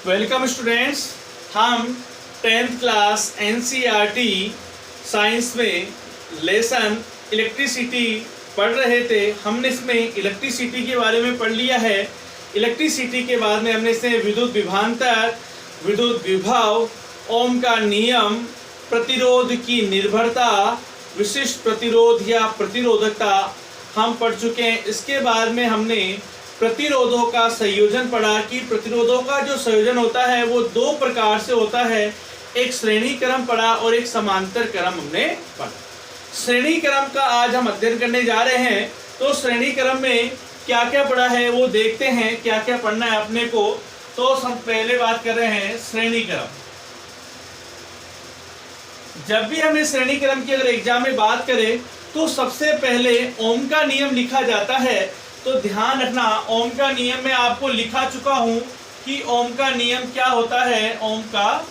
Welcome students. हम 10th class NCERT science में lesson electricity पढ़ रहे थे। हमने इसमें इलेक्ट्रिसिटी के बारे में पढ़ लिया है। इलेक्ट्रिसिटी के बाद में हमने इसमें विद्युत विभवांतर, विद्युत विभव, ओम का नियम, प्रतिरोध की निर्भरता, विशिष्ट प्रतिरोध या प्रतिरोधकता हम पढ़ चुके हैं। इसके बाद में हमने प्रतिरोधों का संयोजन पढ़ा कि प्रतिरोधों का जो संयोजन होता है वो दो प्रकार से होता है। एक श्रेणी क्रम पढ़ा और एक समांतर क्रम हमने पढ़ा। श्रेणी क्रम का आज हम अध्ययन करने जा रहे हैं। तो श्रेणी क्रम में क्या क्या पढ़ा है वो देखते हैं, क्या क्या पढ़ना है अपने को। तो हम पहले बात कर रहे हैं श्रेणी क्रम। जब भी हमें श्रेणी क्रम की अगर एग्जाम में बात करें तो सबसे पहले ओम का नियम लिखा जाता है। तो ध्यान रखना, ओम का नियम में आपको लिखा चुका हूं कि ओम का नियम क्या होता है। ओम का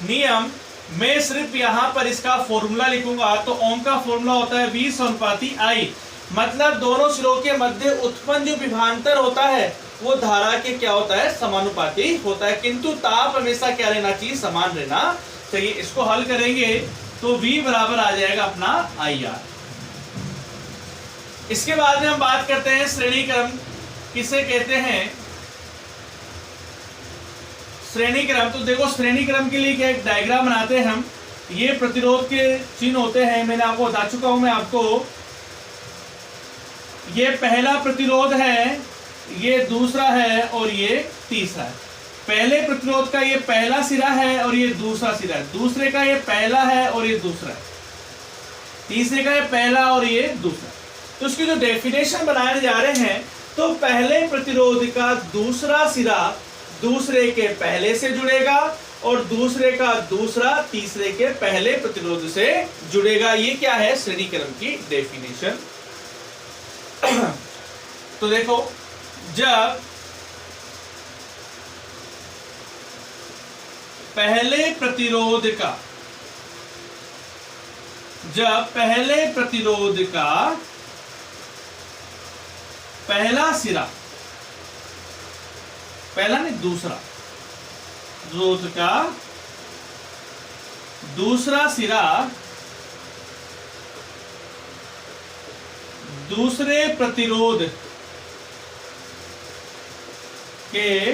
नियम मैं सिर्फ यहाँ पर इसका फॉर्मूला लिखूंगा। तो ओम का फॉर्मूला होता है V/I, मतलब दोनों सिरों के मध्य उत्पन्न जो विभवांतर होता है वो धारा के क्या होता है, समानुपाती होता है। किंतु ताप हमेशा क्या रहना चाहिए, समान रहना चाहिए। इसको हल करेंगे तो V बराबर आ जाएगा अपना IR। इसके बाद में हम बात करते हैं श्रेणी क्रम किसे कहते हैं। श्रेणी क्रम, तो देखो श्रेणी क्रम के लिए क्या एक डायग्राम बनाते हैं हम। ये प्रतिरोध के चिन्ह होते हैं, मैंने आपको बता चुका हूं मैं आपको। ये पहला प्रतिरोध है, ये दूसरा है और ये तीसरा है। पहले प्रतिरोध का ये पहला सिरा है और ये दूसरा सिरा है। दूसरे का ये पहला है और ये दूसरा है। तीसरे का ये पहला और ये दूसरा। तो उसकी जो डेफिनेशन बनाने जा रहे हैं, तो पहले प्रतिरोध का दूसरा सिरा दूसरे के पहले से जुड़ेगा और दूसरे का दूसरा तीसरे के पहले प्रतिरोध से जुड़ेगा। ये क्या है, श्रेणी क्रम की डेफिनेशन। तो देखो, जब पहले प्रतिरोध का पहला सिरा, पहला नहीं दूसरा, प्रतिरोध का दूसरा सिरा दूसरे प्रतिरोध के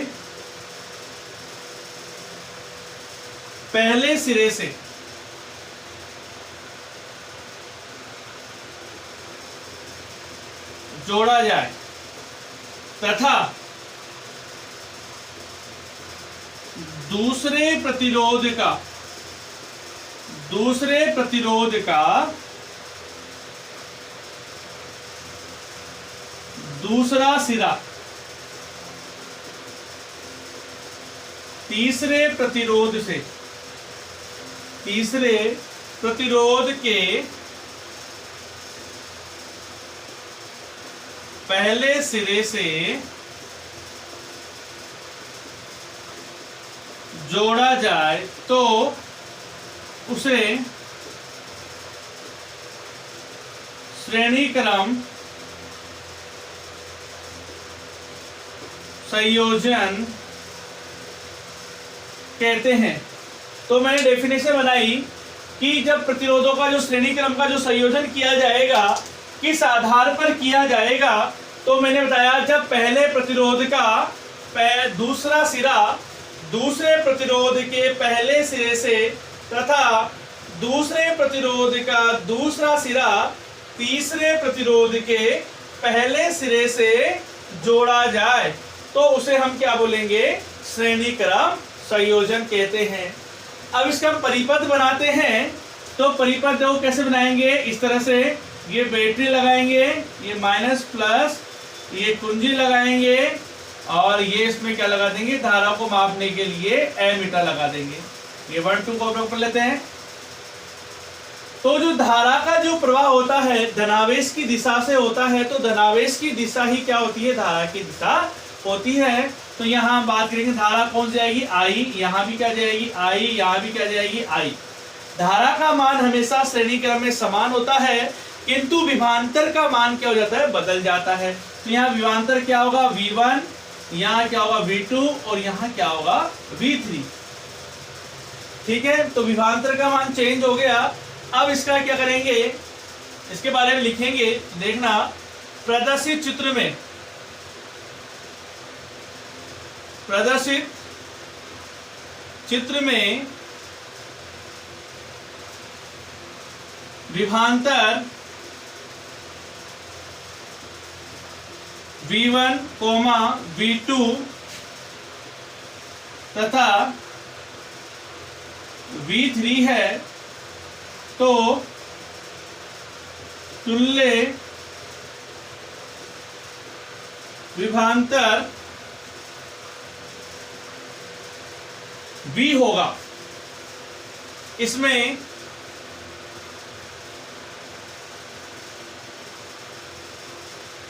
पहले सिरे से जोड़ा जाए तथा दूसरे प्रतिरोध का दूसरा सिरा तीसरे प्रतिरोध के पहले सिरे से जोड़ा जाए तो उसे श्रेणी क्रम संयोजन कहते हैं। तो मैंने डेफिनेशन बनाई कि जब प्रतिरोधों का जो श्रेणी क्रम का जो संयोजन किया जाएगा, किस आधार पर किया जाएगा। तो मैंने बताया, जब पहले प्रतिरोध का दूसरा सिरा दूसरे प्रतिरोध के पहले सिरे से तथा दूसरे प्रतिरोध का दूसरा सिरा तीसरे प्रतिरोध के पहले सिरे से जोड़ा जाए तो उसे हम क्या बोलेंगे, श्रेणी क्रम संयोजन कहते हैं। अब इसका हम परिपथ बनाते हैं। तो परिपथ देखो कैसे बनाएंगे, इस तरह से ये बैटरी लगाएंगे, ये माइनस प्लस, ये कुंजी लगाएंगे और ये इसमें क्या लगा देंगे, धारा को मापने के लिए एमीटर लगा देंगे। ये 1 2 का उपयोग कर लेते हैं। तो जो धारा का जो प्रवाह होता है धनावेश की दिशा से होता है। तो धनावेश की दिशा ही क्या होती है, धारा की दिशा होती है। तो यहाँ बात करेंगे धारा कौन जाएगी, I, यहाँ भी क्या जाएगी I, यहाँ भी क्या जाएगी I। धारा का मान हमेशा श्रेणी क्रम में समान होता है, किंतु विभवांतर का मान क्या हो जाता है, बदल जाता है। तो यहाँ विभवांतर क्या होगा, V1 यहाँ क्या होगा V2 और यहाँ क्या होगा V3। ठीक है, तो विभवांतर का मान चेंज हो गया। अब इसका क्या करेंगे, इसके बारे में लिखेंगे। देखना, प्रदर्शित चित्र में विभवांतर V1, V2 तथा V3 है, तो तुल्य विभवांतर V होगा। इसमें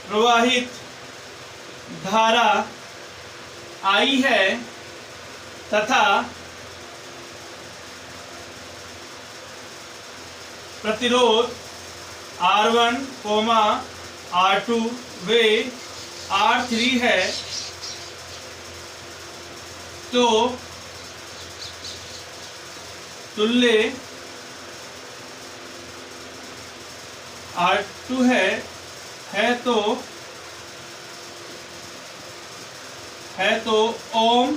प्रवाहित धारा I है तथा प्रतिरोध R1, R2 वे R3 है, तो तुल्य R2 है तो ओम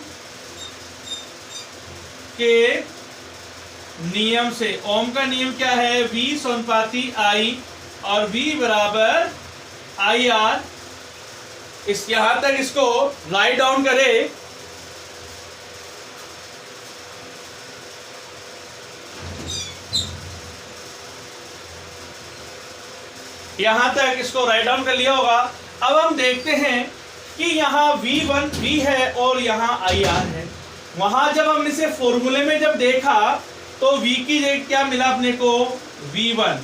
के नियम से, ओम का नियम क्या है, V समानुपाती I और V बराबर IR। इस यहां तक इसको राइट डाउन करें। यहां तक इसको राइट डाउन कर लिया होगा। अब हम देखते हैं कि यहाँ V1 V है और यहाँ IR है। वहां जब हमने इसे फॉर्मूले में जब देखा तो V की जगह क्या मिला अपने को, V1,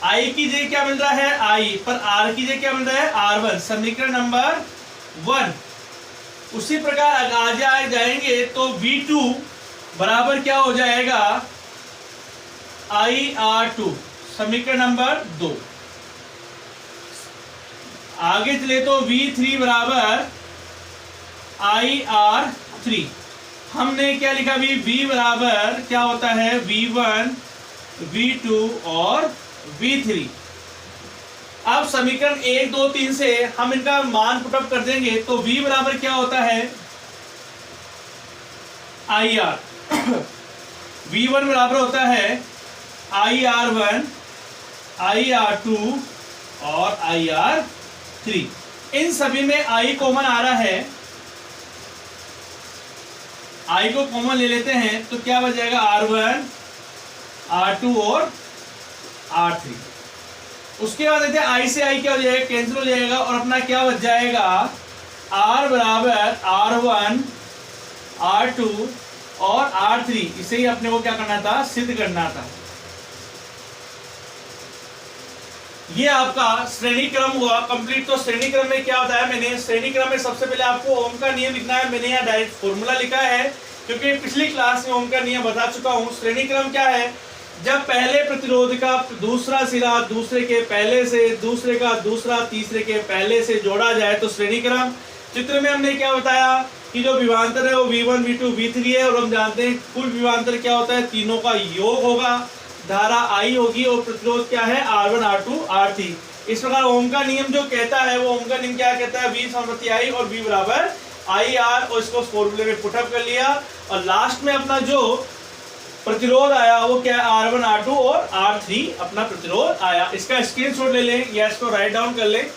I की जगह क्या मिल रहा है, I, पर R की जगह क्या मिल रहा है, R1, समीकरण नंबर 1। उसी प्रकार आगे जाएंगे तो V2 बराबर क्या हो जाएगा, IR2, समीकरण नंबर 2। आगे चले तो V3 बराबर IR3। हमने क्या लिखा, V बराबर क्या होता है, V1, V2 और V3। अब समीकरण 1, 2, 3 से हम इनका मान पुटअप कर देंगे तो V बराबर क्या होता है, IR। V1 बराबर होता है IR1, IR2 और IR3। इन सभी में I कॉमन आ रहा है, I को कॉमन ले लेते हैं तो क्या बच जाएगा, R1, R2 और R3। उसके बाद देखते हैं I से I क्या हो जाएगा, कैंसिल हो जाएगा और अपना क्या बच जाएगा, R बराबर R1, R2 और R3। इसे ही अपने को क्या करना था, सिद्ध करना था। ये आपका श्रेणी क्रम हुआ कंप्लीट। तो श्रेणी क्रम में क्या बताया मैंने, श्रेणी क्रम में सबसे पहले आपको ओम का नियम लिखना है। मैंने यहाँ डायरेक्ट फॉर्मूला लिखा है क्योंकि पिछली क्लास में ओम का नियम बता चुका हूँ। श्रेणी क्रम क्या है, जब पहले प्रतिरोध का दूसरा सिरा दूसरे के पहले से, दूसरे का दूसरा तीसरे के पहले से जोड़ा जाए तो श्रेणी क्रम। चित्र में हमने क्या बताया कि जो विभवांतर है वो V1, V2, V3 है और हम जानते हैं कुल विभवांतर क्या होता है, तीनों का योग होगा, धारा I होगी और प्रतिरोध क्या है, R1, R2, R3। इस प्रकार ओम का नियम जो कहता है, वो ओम का नियम क्या कहता है, V समानुपाती I और V बराबर IR, और इसको फॉर्मूले में पुटअप कर लिया और लास्ट में अपना जो प्रतिरोध आया वो क्या है, R1, R2 और R3 अपना प्रतिरोध आया। इसका स्क्रीनशॉट ले लें या इसको राइट डाउन कर लें।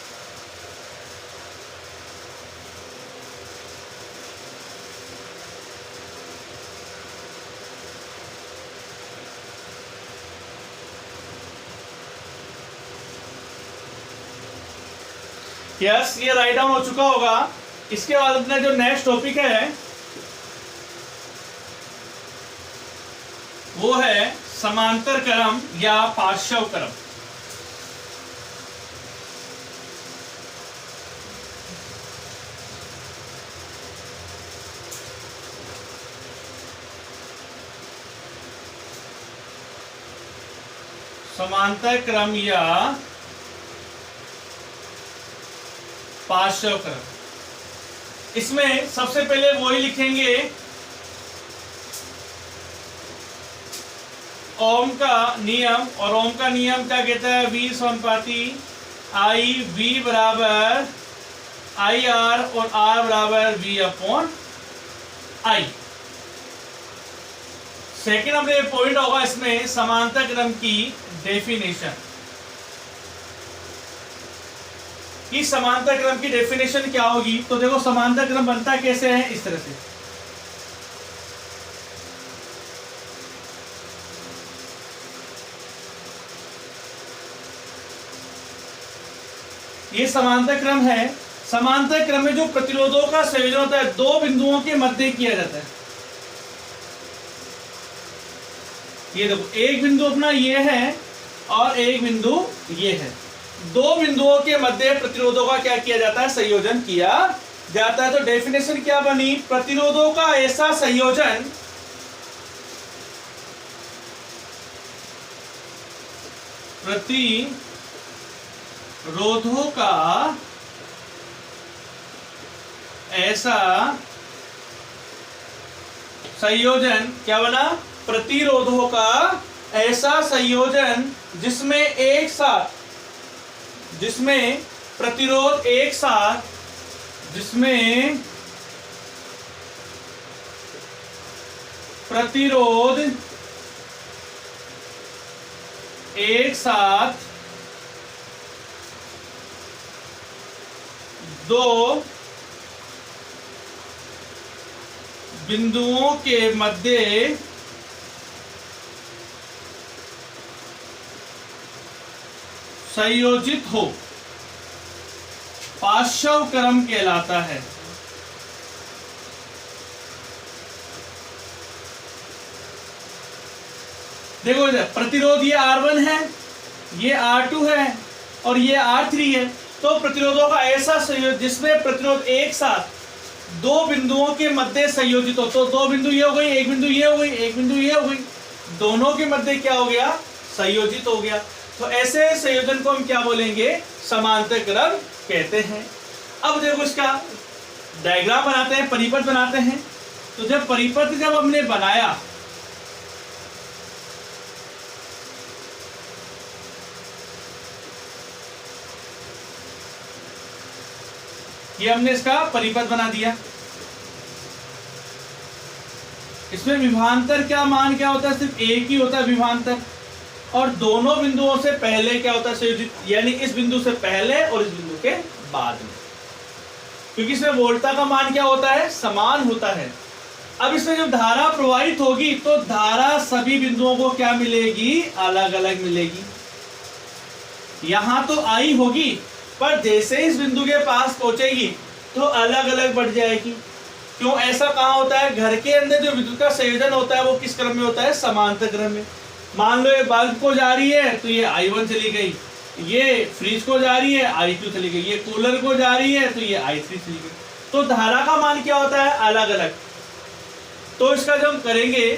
यस, ये राइट डाउन हो चुका होगा। इसके बाद अपना जो नेक्स्ट टॉपिक है वो है समांतर क्रम या पार्श्व क्रम। समांतर क्रम या पार्श्व क्रम। इसमें सबसे पहले वही लिखेंगे ओम का नियम, और ओम का नियम क्या कहता है, V समानुपाती आई, V बराबर आई आर और R बराबर V अपॉन आई। सेकेंड अपने पॉइंट होगा इसमें समांतर क्रम की डेफिनेशन, कि समांतर क्रम की डेफिनेशन क्या होगी। तो देखो समांतर क्रम बनता कैसे है, इस तरह से। ये समांतर क्रम है। समांतर क्रम में जो प्रतिरोधों का संयोजन होता है दो बिंदुओं के मध्य किया जाता है। ये देखो एक बिंदु अपना ये है और एक बिंदु ये है, दो बिंदुओं के मध्य प्रतिरोधों का क्या किया जाता है, संयोजन किया जाता है। तो डेफिनेशन क्या बनी, प्रतिरोधों का ऐसा संयोजन प्रतिरोधों का ऐसा संयोजन, क्या बना, प्रतिरोधों का ऐसा संयोजन जिसमें एक साथ, जिसमें प्रतिरोध एक साथ, जिसमें प्रतिरोध एक साथ दो बिंदुओं के मध्य संयोजित हो, पार्श्व क्रम कहलाता है। देखो इधर प्रतिरोध ये R1 है, ये R2 है और ये R3 है। तो प्रतिरोधों का ऐसा संयोजन जिसमें प्रतिरोध एक साथ दो बिंदुओं के मध्य संयोजित हो। तो दो बिंदु ये हो गई, एक बिंदु ये हो गई, एक बिंदु ये हो गई, दोनों के मध्य क्या हो गया, संयोजित हो गया। तो ऐसे संयोजन को हम क्या बोलेंगे, समांतर क्रम कहते हैं। अब देखो इसका डायग्राम बनाते हैं, परिपथ बनाते हैं। तो जब परिपथ जब हमने बनाया, ये हमने इसका परिपथ बना दिया। इसमें विभवांतर क्या मान क्या होता है, सिर्फ एक ही होता है विभवांतर, और दोनों बिंदुओं से पहले क्या होता है संयोजित, यानी इस बिंदु से पहले और इस बिंदु के बाद में, क्योंकि इसमें वोल्टता का मान क्या होता है, समान होता है। अब इसमें जब धारा प्रवाहित होगी तो धारा सभी बिंदुओं को क्या मिलेगी, अलग अलग मिलेगी। यहां तो आई होगी, पर जैसे इस बिंदु के पास पहुंचेगी तो अलग अलग बढ़ जाएगी। क्यों ऐसा कहाँ होता है, घर के अंदर जो विद्युत का संयोजन होता है वो किस क्रम में होता है, समांतर क्रम में। मान लो ये बल्ब को जा रही है तो ये I1 चली गई, ये फ्रिज को जा रही है I2 चली गई, ये कूलर को जा रही है तो ये I3 चली गई। तो धारा का मान क्या होता है, अलग अलग। तो इसका जब हम करेंगे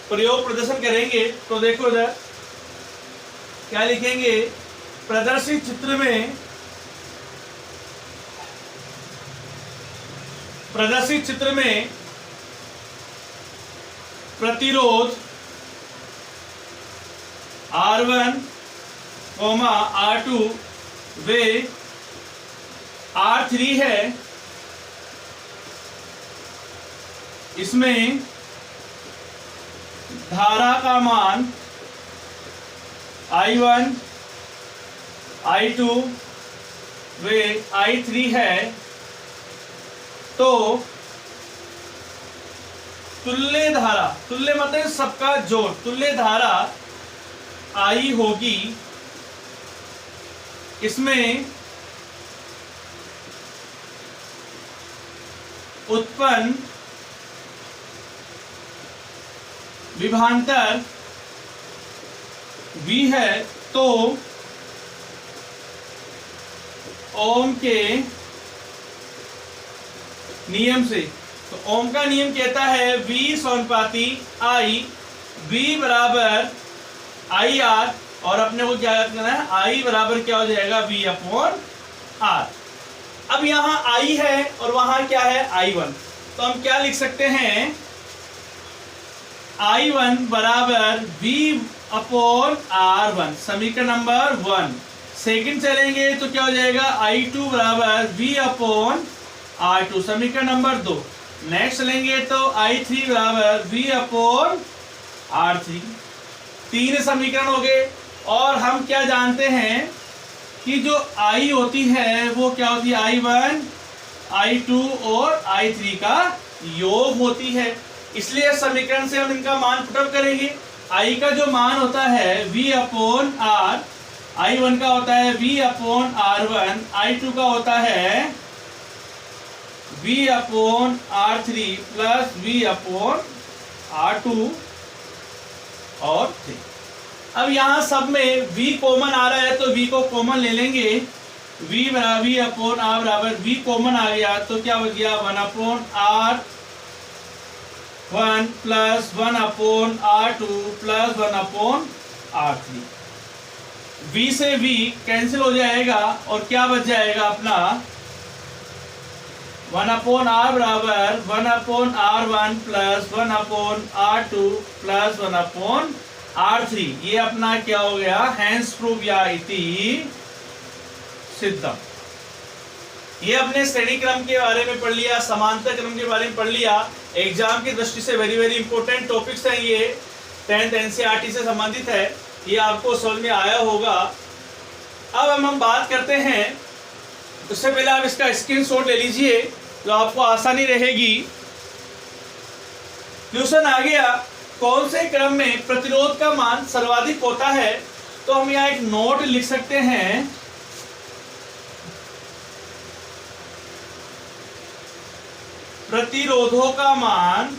प्रयोग प्रदर्शन करेंगे तो देखो इधर क्या लिखेंगे, प्रदर्शित चित्र में, प्रदर्शित चित्र में प्रतिरोध R1, R2 वे R3 है। इसमें धारा का मान I1, I2 वे I3 है। तो तुल्य धारा, तुल्य मतलब सबका जोड़, तुल्य धारा I होगी, इसमें उत्पन्न विभवांतर V है। तो ओम के नियम से, तो ओम का नियम कहता है V समानुपाती I, V बराबर आई आर, और अपने को क्या करना है, I बराबर क्या हो जाएगा, V अपॉन R। अब यहाँ I है और वहां क्या है I1, तो हम क्या लिख सकते हैं, I1 बराबर V अपॉन R1, समीकरण नंबर 1। सेकंड चलेंगे तो क्या हो जाएगा, I2 बराबर V अपॉन R2, समीकरण नंबर 2। नेक्स्ट चलेंगे तो I3 बराबर V अपॉन R3, 3 समीकरण हो गए। और हम क्या जानते हैं कि जो I होती है वो क्या होती है, I1, I2 और I3 का योग होती है, इसलिए समीकरण से हम इनका मान पुटअप करेंगे। I का जो मान होता है V अपॉन R, I1 का होता है V अपॉन R1, I2 का होता है V upon R3 plus V upon R2 और 3। अब यहाँ सब में V कॉमन आ रहा है तो V को कॉमन ले लेंगे, V बराबर V अपॉन R बराबर V कॉमन आ गया तो क्या हो गया, 1 upon R1 plus 1 upon R2 plus 1 upon R3। V से V कैंसिल हो जाएगा और क्या बच जाएगा अपना, 1 अपॉन R बराबर 1 upon R1 plus 1 upon R2 plus 1 upon R3। ये अपना क्या हो गया, हैंस प्रूफ या इति सिद्धम। ये अपने श्रेणी क्रम के बारे में पढ़ लिया, समांतर क्रम के बारे में पढ़ लिया। एग्जाम की दृष्टि से वेरी वेरी इंपॉर्टेंट टॉपिक्स हैं ये, 10th NCERT से संबंधित है, ये आपको समझ में आया होगा। अब हम बात करते हैं, उससे पहले आप इसका स्क्रीनशॉट ले लीजिए तो आपको आसानी रहेगी। क्वेश्चन आ गया, कौन से क्रम में प्रतिरोध का मान सर्वाधिक होता है, तो हम यहाँ एक नोट लिख सकते हैं, प्रतिरोधों का मान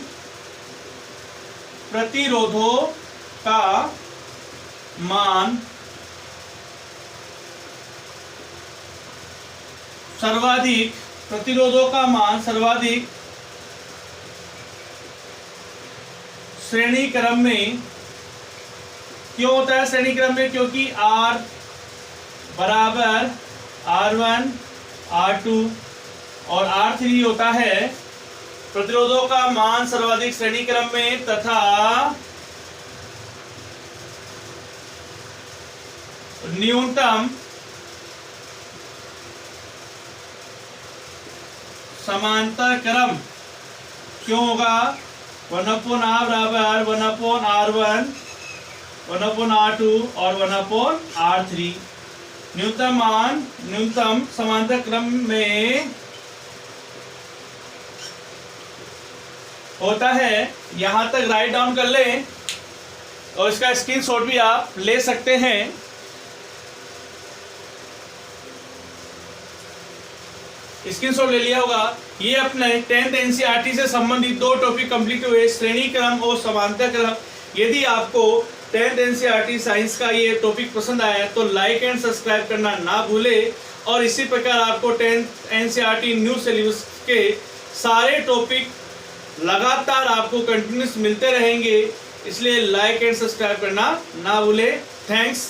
सर्वाधिक, प्रतिरोधों का मान सर्वाधिक श्रेणी क्रम में क्यों होता है, श्रेणी क्रम में क्योंकि R बराबर R1, R2 और R3 होता है। प्रतिरोधों का मान सर्वाधिक श्रेणी क्रम में तथा न्यूनतम समांतर क्रम क्यों होगा, 1 अपॉन R बराबर 1 अपॉन R1, 1 अपॉन R2 और 1 अपॉन R3। न्यूनतम मान न्यूनतम समांतर क्रम में होता है। यहां तक राइट डाउन कर लें और इसका स्क्रीनशॉट भी आप ले सकते हैं। स्क्रीनशॉट ले लिया होगा। ये अपने 10th NCERT से संबंधित 2 टॉपिक कंप्लीट हुए, श्रेणी क्रम और समांतर क्रम। यदि आपको 10th NCERT साइंस का ये टॉपिक पसंद आया तो लाइक एंड सब्सक्राइब करना ना भूले। और इसी प्रकार आपको 10th NCERT न्यू सिलेबस के सारे टॉपिक लगातार आपको कंटिन्यूस मिलते रहेंगे, इसलिए लाइक एंड सब्सक्राइब करना ना भूले। थैंक्स।